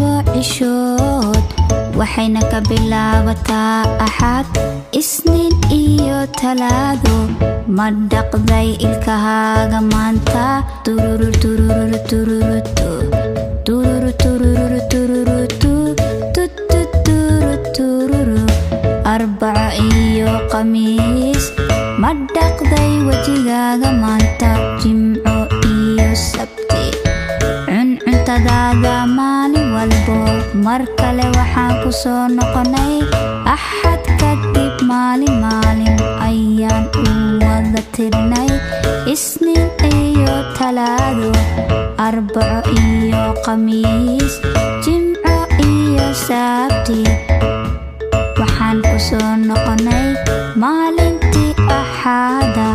عشود waxayna ka bilaabataa axad isniin iyo talaado ma dhaqday ilkahaaga maanta tururu tururu tururu tururu tururu tururu tururu arbaca iyo khamiis ma dhaqday wajigaaga maanta jimco iyo sabti cuntadaada maalin walbo mar kale waxaan ku soo noqonay axad kadib maalin ayaan u wada tirnay isniin iyo talaado arbaco iyo khamiis jimco iyo sabti waxaan ku soo noqonay maalintii axada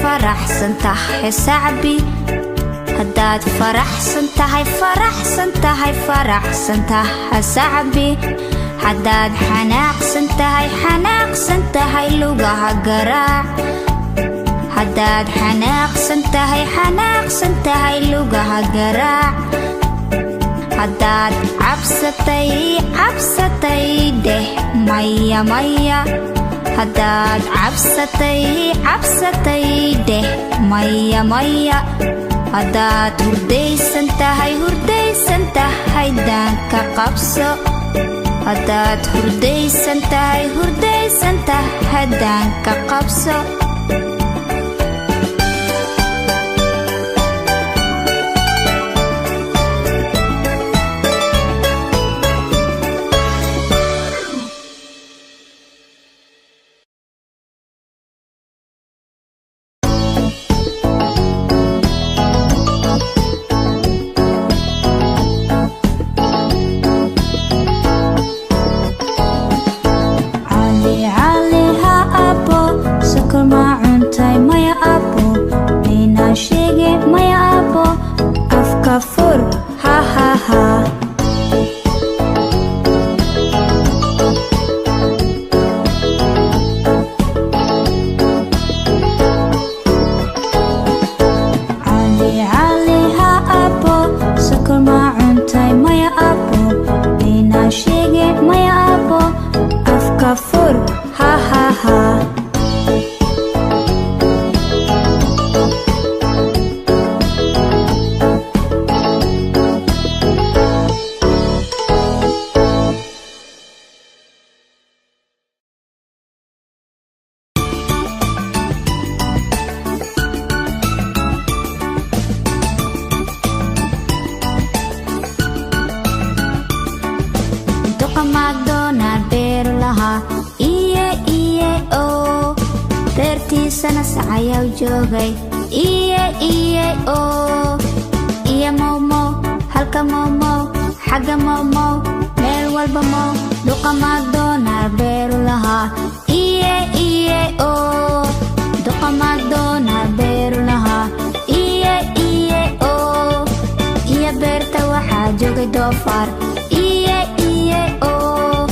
فرحسنتهي صعبي هداد فرحسنتهي صعبي هداد حناقسنتهي لوقها قراع هداد حناقسنتهي لوقها قراع هداد عبستي ده مية هداد عبستي ده مية هداد هرديسنتهي دانك قبصو هداد هرديسنتهي دانك قبصو علي ها أبو سكر sana sacayaw joogay iye oo iyo mowmow halka mowmow xagga mowmow meel walba mow duqa macdonald beeru lahaa iye oo duqa macdonald beeru lahaa iye oo iyo beerta waxaa joogay doofaar iye oo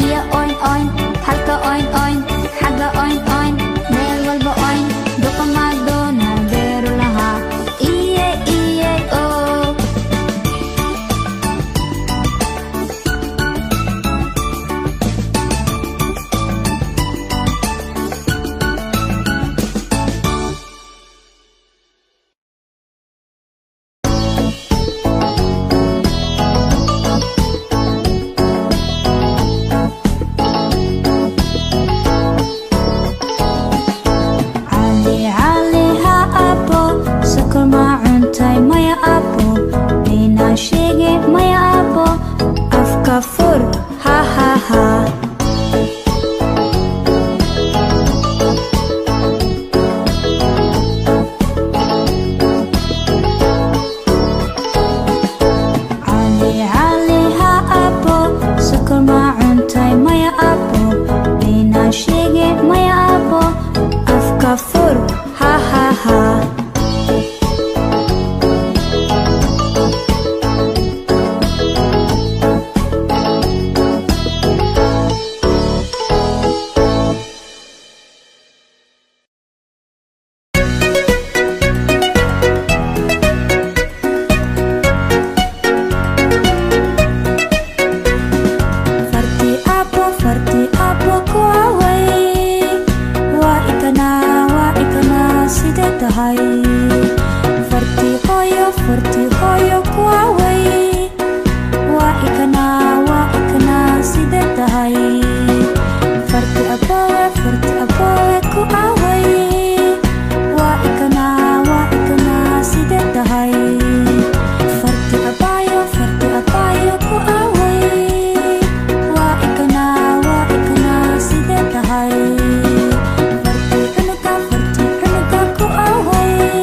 iyo oyn oyn halka oyn oyn xagga oyn oyn meel walba oyn duqa macdonald beeru lahaa iye oo Farti cunuga ku away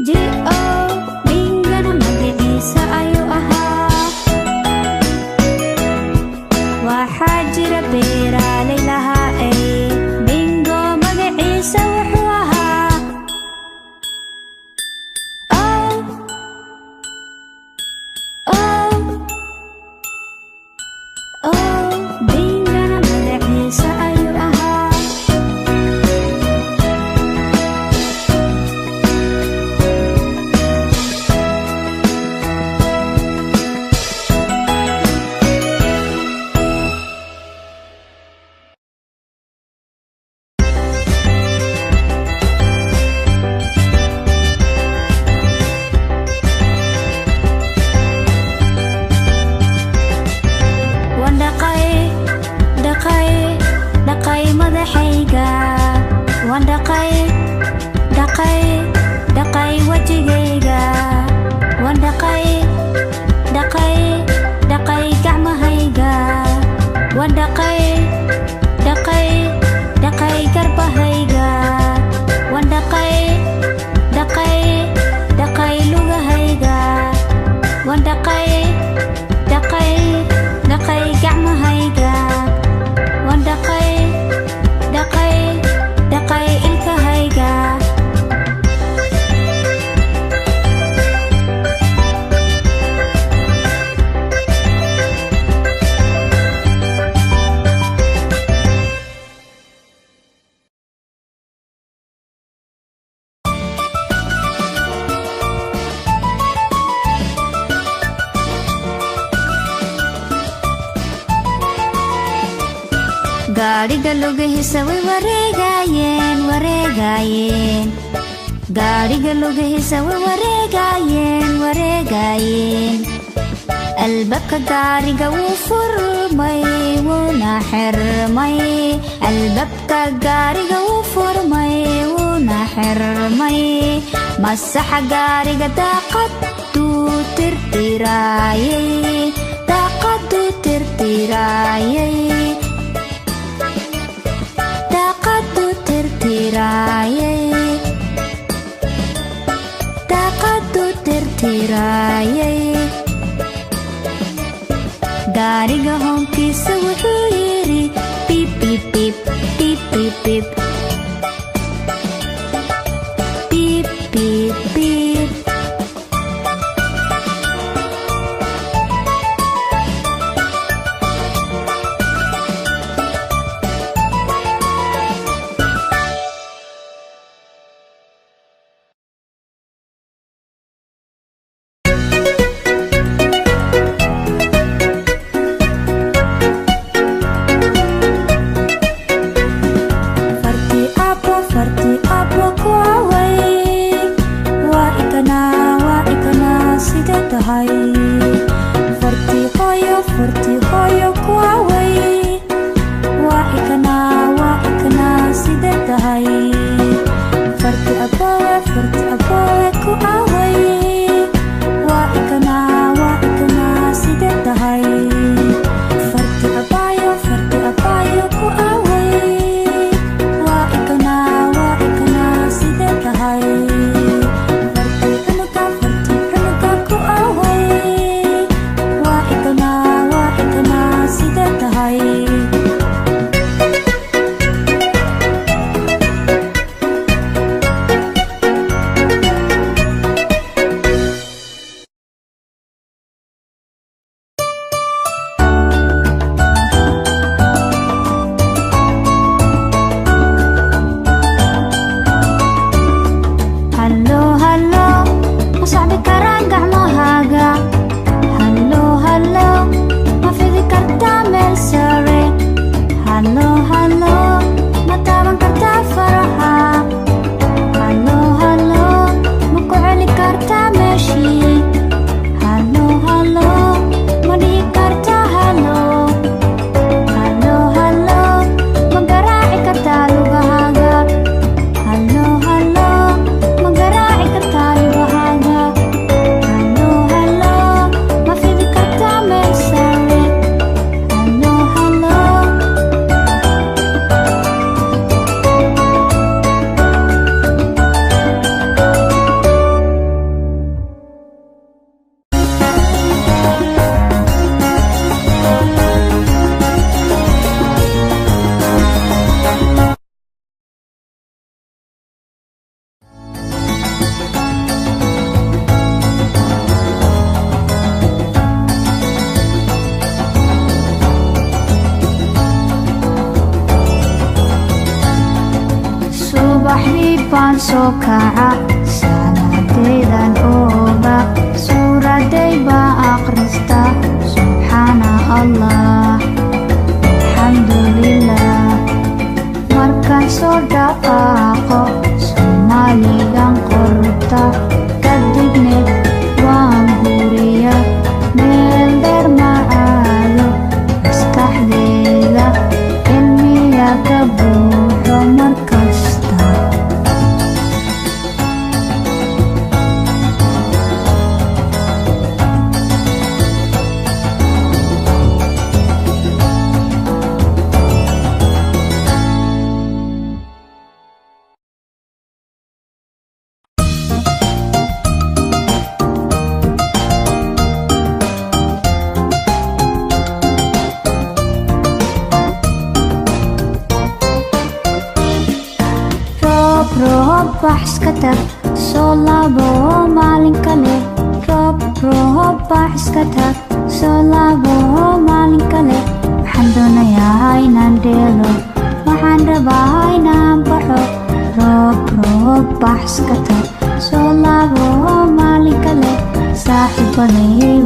G-O bingana magaciisa ayuu ahaa. Waxaa jira beeraaley lahaa bingo magaciisa wuxuu ahaa. Bingana magaciisa ayuu ahaa. Dhaqay madaxayga, waan dhaqay wajigayga, waan dhaqay gacmahayga, waan dhaqay garbahayga, waan dhaqay lugahayga, waan dhaqay gacmahayga, waan dhaqay ilkahayga. Gaariga lugihiisa way wareegayeen. Gaariga lugihiisa way wareegayeen. Albaabka gaariga wuu furmay wuuna xirmay. Albaabka gaariga wuu furmay wuuna xirmay. Masaxa gaariga daaqaduu tirtiraayay. Gaariga hoonkiisa wuxuu yiri piip piip piip piip piip piip piip piip piip. baan soo kaca salaadaydan ooga suuraday baa aqrista subxaana allah alxamdulilah markaan soo dhaqaaqo soomaaligan qorta kadibne waan guriya meel dheer ma aado maskaxdeeda cilmiga ka buuxo markasta roob wax iska tag soo laabo maalin kale roob wax iska tag soo laabo maalin kale waxaan doonayaa inaan dheelo waxaan rabaa inaan baxo roob wax iska tag soo laabo maalin kale saaxiibaday